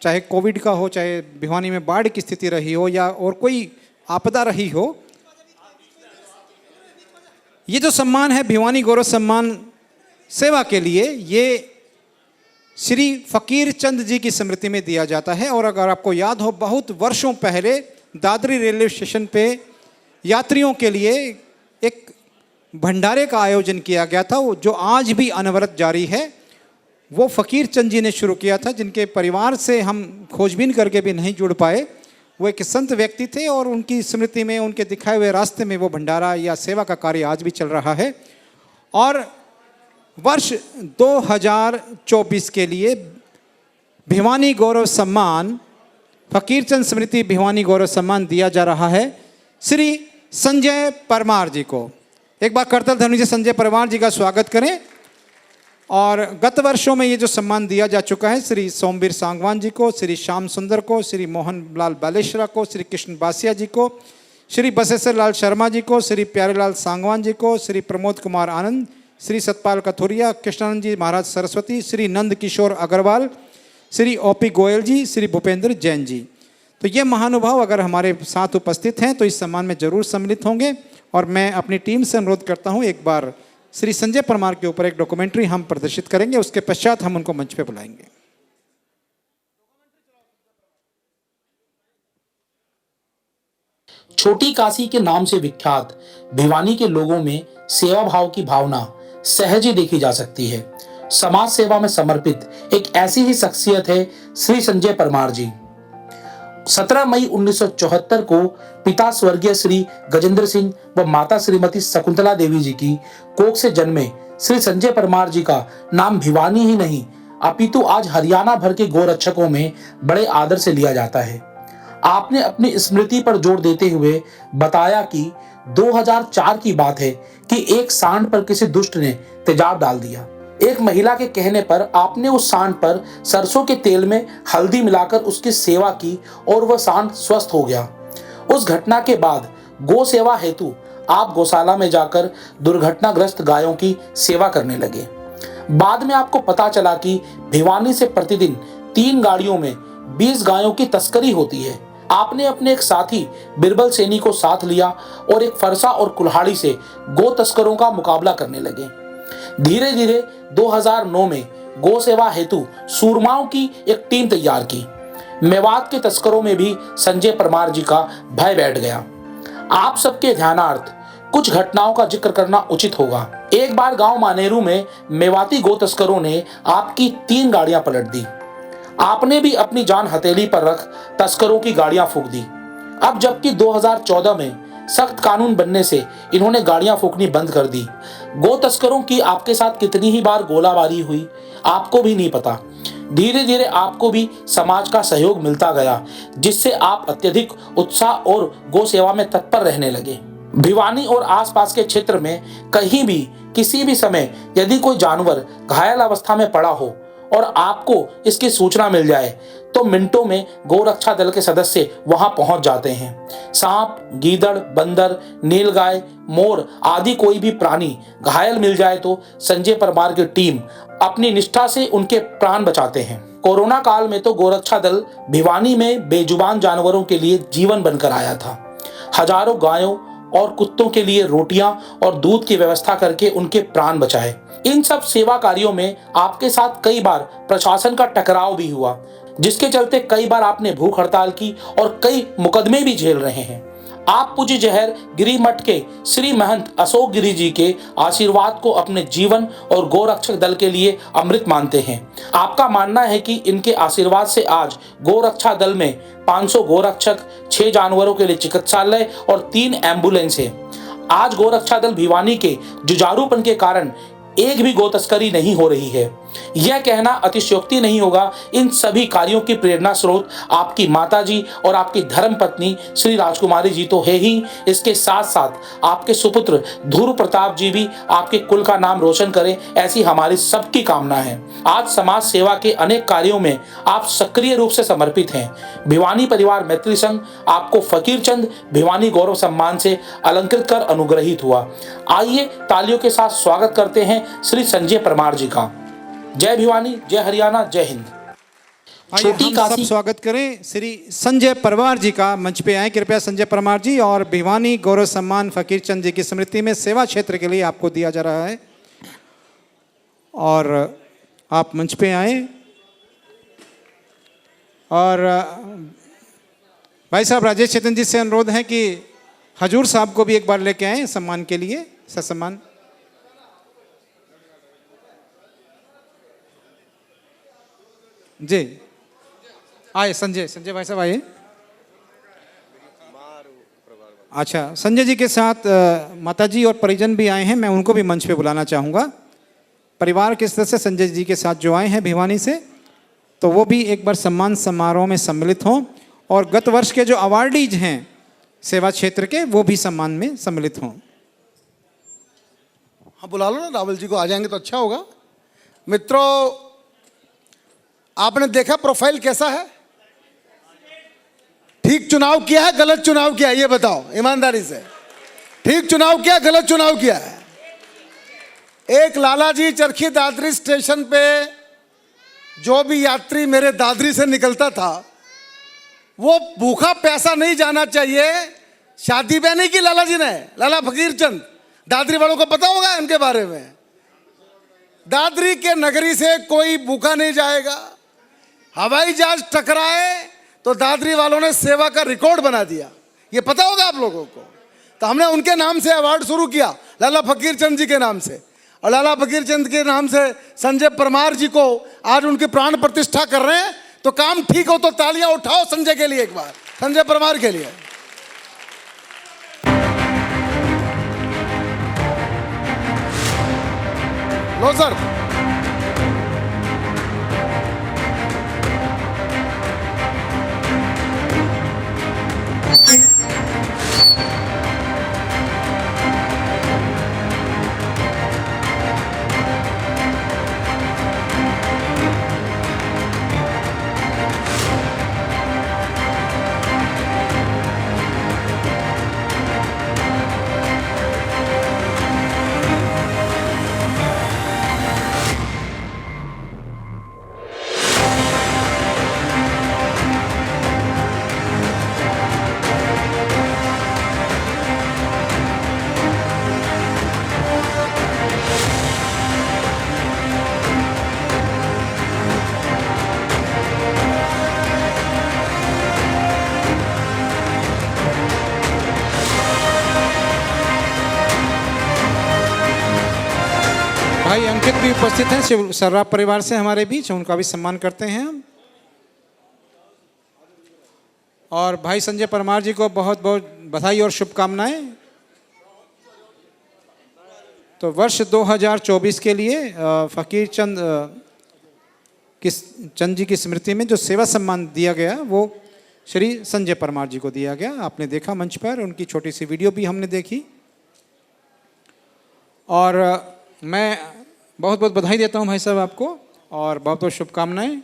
चाहे कोविड का हो, चाहे भिवानी में बाढ़ की स्थिति रही हो या और कोई आपदा रही हो, ये जो सम्मान है भिवानी गौरव सम्मान सेवा के लिए, ये श्री फकीर चंद जी की स्मृति में दिया जाता है। और अगर आपको याद हो, बहुत वर्षों पहले दादरी रेलवे स्टेशन पे यात्रियों के लिए एक भंडारे का आयोजन किया गया था, वो जो आज भी अनवरत जारी है। वो फकीर चंद जी ने शुरू किया था, जिनके परिवार से हम खोजबीन करके भी नहीं जुड़ पाए। वो एक संत व्यक्ति थे और उनकी स्मृति में, उनके दिखाए हुए रास्ते में वो भंडारा या सेवा का कार्य आज भी चल रहा है। और वर्ष 2024 के लिए भिवानी गौरव सम्मान, फकीरचंद स्मृति भिवानी गौरव सम्मान दिया जा रहा है श्री संजय परमार जी को। एक बार करतल ध्वनि से संजय परमार जी का स्वागत करें। और गत वर्षों में ये जो सम्मान दिया जा चुका है श्री सोमवीर सांगवान जी को, श्री श्याम सुंदर को, श्री मोहन लाल बालेश्वरा को, श्री कृष्ण बासिया जी को, श्री बसेश्वर लाल शर्मा जी को, श्री प्यारेलाल सांगवान जी को, श्री प्रमोद कुमार आनंद, श्री सतपाल कथुरिया, कृष्णानंद जी महाराज सरस्वती, श्री नंद किशोर अग्रवाल, श्री ओपी गोयल जी, श्री भूपेंद्र जैन जी। तो ये महानुभाव अगर हमारे साथ उपस्थित हैं तो इस सम्मान में जरूर सम्मिलित होंगे। और मैं अपनी टीम से अनुरोध करता हूँ, एक बार श्री संजय परमार के ऊपर एक डॉक्यूमेंट्री हम प्रदर्शित करेंगे, उसके पश्चात हम उनको मंच पे बुलाएंगे। छोटी काशी के नाम से विख्यात भिवानी के लोगों में सेवा भाव की भावना सहज ही देखी जा सकती है। समाज सेवा में समर्पित एक ऐसी ही शख्सियत है श्री संजय परमार जी। 17 मई 1974 को पिता स्वर्गीय श्री गजेंद्र सिंह व माता श्रीमती शकुंतला देवी जी की कोख से जन्मे श्री संजय परमार जी का नाम भिवानी ही नहीं अपितु आज हरियाणा भर के गोरक्षकों में बड़े आदर से लिया जाता है। आपने अपनी स्मृति पर जोर देते हुए बताया कि 2004 की बात है कि एक सांड पर किसी दुष्ट ने तेजाब डाल दिया। एक महिला के कहने पर आपने उस सांड पर सरसों के तेल में हल्दी मिलाकर उसकी सेवा की और वह सांड स्वस्थ हो गया। उस घटना के बाद गौ सेवा हेतु आप गौशाला में जाकर दुर्घटनाग्रस्त गायों की सेवा करने लगे। बाद में आपको पता चला कि भिवानी से प्रतिदिन 3 गाड़ियों में 20 गायों की तस्करी होती है। आपने अपने एक साथी बिरबल सैनी को साथ लिया और एक फरसा और कुल्हाड़ी से गो तस्करों का मुकाबला करने लगे। धीरे धीरे 2009 में गौ सेवा हेतु सूरमाओं की एक टीम तैयार की। मेवात के तस्करों में भी संजय परमार जी का भय बैठ गया। आप सबके ध्यानार्थ कुछ घटनाओं का जिक्र करना उचित होगा। एक बार गांव मानेरू में मेवाती गो तस्करों ने आपकी 3 गाड़ियां पलट दी। आपने भी अपनी जान हथेली पर रख तस्करों की गाड़ियां फूंक दी। अब जबकि 2014 में सख्त कानून बनने से इन्होंने गाड़ियां फूंकनी बंद कर दी। गो तस्करों की आपके साथ कितनी ही बार गोलाबारी हुई आपको भी नहीं पता। धीरे धीरे आपको भी समाज का सहयोग मिलता गया, जिससे आप अत्यधिक उत्साह और गो सेवा में तत्पर रहने लगे। भिवानी और आसपास के क्षेत्र में कहीं भी किसी भी समय यदि कोई जानवर घायल अवस्था में पड़ा हो और आपको इसकी सूचना मिल जाए तो मिनटों में गौरक्षा दल के सदस्य वहां पहुंच जाते हैं। सांप, गीदड़, बंदर, नीलगाय, मोर आदि कोई भी प्राणी घायल मिल जाए तो संजय परमार की टीम अपनी निष्ठा से उनके प्राण बचाते हैं। कोरोना काल में तो गौरक्षा दल भिवानी में बेजुबान जानवरों के लिए जीवन बनकर आया था। हजारों गायों और कुत्तों के लिए रोटियां और दूध की व्यवस्था करके उनके प्राण बचाए। इन सब सेवा कार्यों में आपके साथ कई बार प्रशासन का टकराव भी हुआ, जिसके चलते कई बार आपने भूख हड़ताल की और कई मुकदमे भी झेल रहे हैं। आप पूज्य जहर गिरी मठ के श्री महंत अशोक गिरी जी के आशीर्वाद को अपने जीवन और गोरक्षक दल के लिए अमृत मानते हैं। आपका मानना है कि इनके आशीर्वाद से आज गोरक्षा दल में 500 गोरक्षक, 6 जानवरों के लिए चिकित्सालय और 3 एम्बुलेंस है। आज गोरक्षा दल भिवानी के जुझारूपन के कारण एक भी गो तस्करी नहीं हो रही है। यह कहना अतिशयोक्ति नहीं होगा। इन सभी कार्यों की प्रेरणा स्रोत आपकी माताजी और आपकी धर्म पत्नी श्री राजकुमारी जी तो है ही, इसके साथ साथ आपके सुपुत्र ध्रुव प्रताप जी भी आपके कुल का नाम रोशन करें, ऐसी हमारी सबकी कामना है। आज समाज सेवा के अनेक कार्यों में आप सक्रिय रूप से समर्पित हैं। भिवानी परिवार मैत्री संघ आपको फकीरचंद भिवानी गौरव सम्मान से अलंकृत कर अनुग्रहित हुआ। आइए तालियों के साथ स्वागत करते हैं श्री संजय परमार जी का। जय भिवानी, जय हरियाणा, जय हिंद। आइए छोटी हम सब काशी स्वागत करें श्री संजय परमार जी का। मंच पे आए कृपया संजय परमार जी। और भिवानी गौरव सम्मान फकीर चंद जी की स्मृति में सेवा क्षेत्र के लिए आपको दिया जा रहा है, और आप मंच पे आए। और भाई साहब राजेश चेतन जी से अनुरोध है कि हजूर साहब को भी एक बार लेके आए सम्मान के लिए, ससम्मान। जी आए संजय भाई साहब आइए। अच्छा, संजय जी के साथ माताजी और परिजन भी आए हैं, मैं उनको भी मंच पे बुलाना चाहूँगा। परिवार के सदस्य संजय जी के साथ जो आए हैं भिवानी से, तो वो भी एक बार सम्मान समारोह में सम्मिलित हों, और गत वर्ष के जो अवार्डीज हैं सेवा क्षेत्र के, वो भी सम्मान में सम्मिलित हों। हाँ बुला लो ना, रावल जी को आ जाएंगे तो अच्छा होगा। मित्रों, आपने देखा प्रोफाइल कैसा है? ठीक चुनाव किया है, गलत चुनाव किया है? ये बताओ ईमानदारी से, ठीक चुनाव किया, गलत चुनाव किया है? एक लालाजी चरखी दादरी स्टेशन पे जो भी यात्री मेरे दादरी से निकलता था, वो भूखा पैसा नहीं जाना चाहिए। शादी ब्याह नहीं की लालाजी ने, लाला फकीर चंद। दादरी वालों को पता होगा इनके बारे में। दादरी के नगरी से कोई भूखा नहीं जाएगा। हवाई जहाज टकराए तो दादरी वालों ने सेवा का रिकॉर्ड बना दिया, ये पता होगा आप लोगों को। तो हमने उनके नाम से अवार्ड शुरू किया, लाला फकीर चंद जी के नाम से। और लाला फकीर चंद के नाम से संजय परमार जी को आज उनकी प्राण प्रतिष्ठा कर रहे हैं। तो काम ठीक हो तो तालियां उठाओ संजय के लिए, एक बार संजय परमार के लिए। लो सर। भाई अंकित भी उपस्थित हैं शिव सर्राफ परिवार से हमारे बीच, उनका भी सम्मान करते हैं हम। और भाई संजय परमार जी को बहुत बहुत बधाई और शुभकामनाएं। तो वर्ष 2024 के लिए फकीर चंद जी की स्मृति में जो सेवा सम्मान दिया गया, वो श्री संजय परमार जी को दिया गया। आपने देखा मंच पर, उनकी छोटी सी वीडियो भी हमने देखी। और मैं बहुत बहुत बधाई देता हूं भाई साहब आपको, और बहुत बहुत शुभकामनाएं।